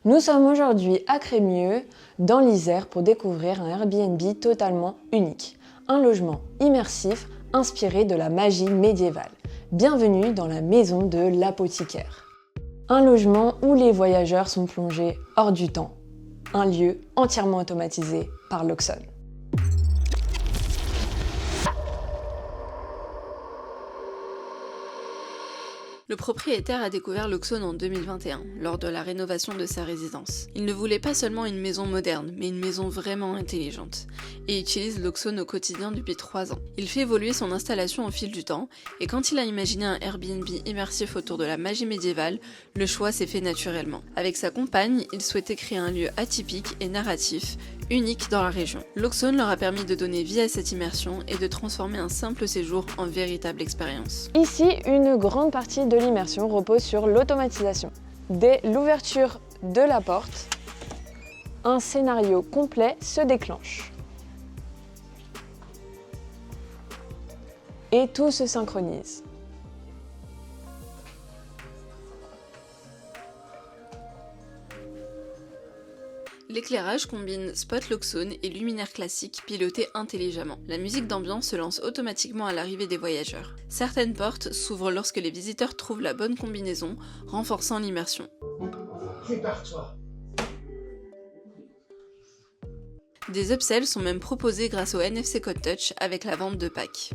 Nous sommes aujourd'hui à Crémieux, dans l'Isère, pour découvrir un Airbnb totalement unique. Un logement immersif inspiré de la magie médiévale. Bienvenue dans la maison de l'apothicaire. Un logement où les voyageurs sont plongés hors du temps. Un lieu entièrement automatisé par Loxone. Le propriétaire a découvert Loxone en 2021, lors de la rénovation de sa résidence. Il ne voulait pas seulement une maison moderne, mais une maison vraiment intelligente, et utilise Loxone au quotidien depuis 3 ans. Il fait évoluer son installation au fil du temps, et quand il a imaginé un Airbnb immersif autour de la magie médiévale, le choix s'est fait naturellement. Avec sa compagne, il souhaitait créer un lieu atypique et narratif, unique dans la région. Loxone leur a permis de donner vie à cette immersion et de transformer un simple séjour en véritable expérience. Ici, une grande partie de l'immersion repose sur l'automatisation. Dès l'ouverture de la porte, un scénario complet se déclenche. Et tout se synchronise. L'éclairage combine spot Loxone et luminaires classiques pilotés intelligemment. La musique d'ambiance se lance automatiquement à l'arrivée des voyageurs. Certaines portes s'ouvrent lorsque les visiteurs trouvent la bonne combinaison, renforçant l'immersion. Prépare-toi. Des upsells sont même proposés grâce au NFC Code Touch avec la vente de packs.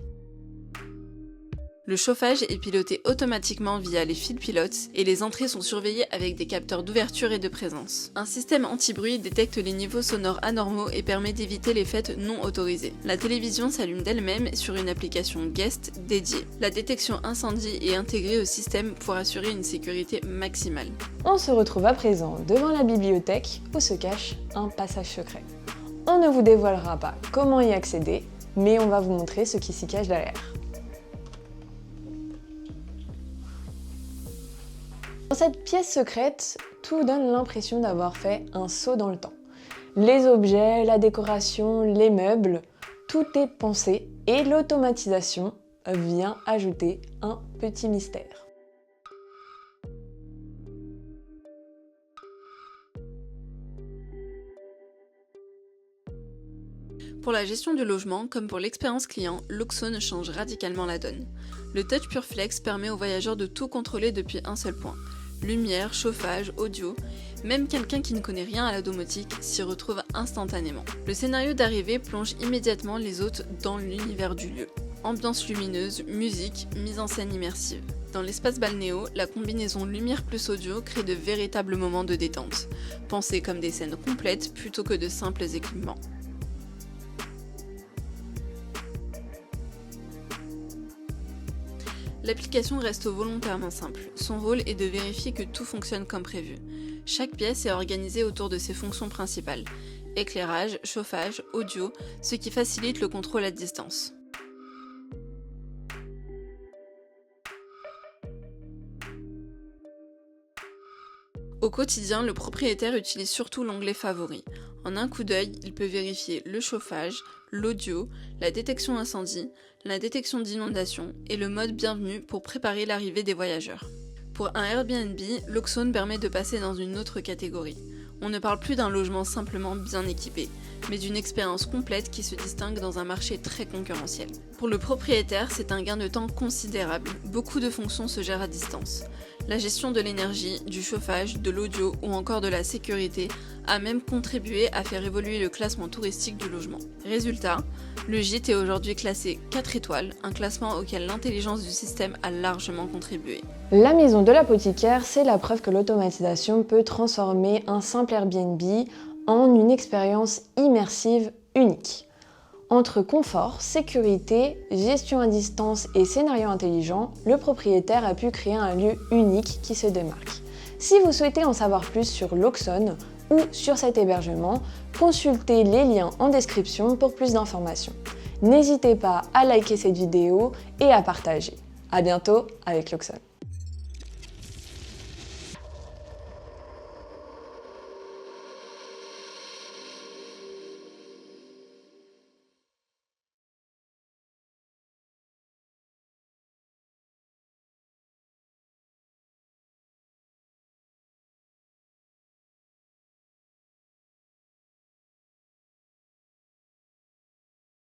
Le chauffage est piloté automatiquement via les fils pilotes et les entrées sont surveillées avec des capteurs d'ouverture et de présence. Un système anti-bruit détecte les niveaux sonores anormaux et permet d'éviter les fêtes non autorisées. La télévision s'allume d'elle-même sur une application Guest dédiée. La détection incendie est intégrée au système pour assurer une sécurité maximale. On se retrouve à présent devant la bibliothèque où se cache un passage secret. On ne vous dévoilera pas comment y accéder, mais on va vous montrer ce qui s'y cache derrière. Dans cette pièce secrète, tout donne l'impression d'avoir fait un saut dans le temps. Les objets, la décoration, les meubles, tout est pensé et l'automatisation vient ajouter un petit mystère. Pour la gestion du logement, comme pour l'expérience client, Loxone change radicalement la donne. Le Touch Pure Flex permet aux voyageurs de tout contrôler depuis un seul point. Lumière, chauffage, audio, même quelqu'un qui ne connaît rien à la domotique s'y retrouve instantanément. Le scénario d'arrivée plonge immédiatement les hôtes dans l'univers du lieu. Ambiance lumineuse, musique, mise en scène immersive. Dans l'espace balnéo, la combinaison lumière plus audio crée de véritables moments de détente, pensés comme des scènes complètes plutôt que de simples équipements. L'application reste volontairement simple. Son rôle est de vérifier que tout fonctionne comme prévu. Chaque pièce est organisée autour de ses fonctions principales. Éclairage, chauffage, audio, ce qui facilite le contrôle à distance. Au quotidien, le propriétaire utilise surtout l'onglet Favoris. En un coup d'œil, il peut vérifier le chauffage, l'audio, la détection incendie, la détection d'inondation et le mode bienvenue pour préparer l'arrivée des voyageurs. Pour un Airbnb, Loxone permet de passer dans une autre catégorie. On ne parle plus d'un logement simplement bien équipé, mais d'une expérience complète qui se distingue dans un marché très concurrentiel. Pour le propriétaire, c'est un gain de temps considérable. Beaucoup de fonctions se gèrent à distance. La gestion de l'énergie, du chauffage, de l'audio ou encore de la sécurité a même contribué à faire évoluer le classement touristique du logement. Résultat, le gîte est aujourd'hui classé 4 étoiles, un classement auquel l'intelligence du système a largement contribué. La maison de l'apothicaire, c'est la preuve que l'automatisation peut transformer un simple Airbnb en une expérience immersive unique. Entre confort, sécurité, gestion à distance et scénario intelligent, le propriétaire a pu créer un lieu unique qui se démarque. Si vous souhaitez en savoir plus sur Loxone ou sur cet hébergement, consultez les liens en description pour plus d'informations. N'hésitez pas à liker cette vidéo et à partager. À bientôt avec Loxone.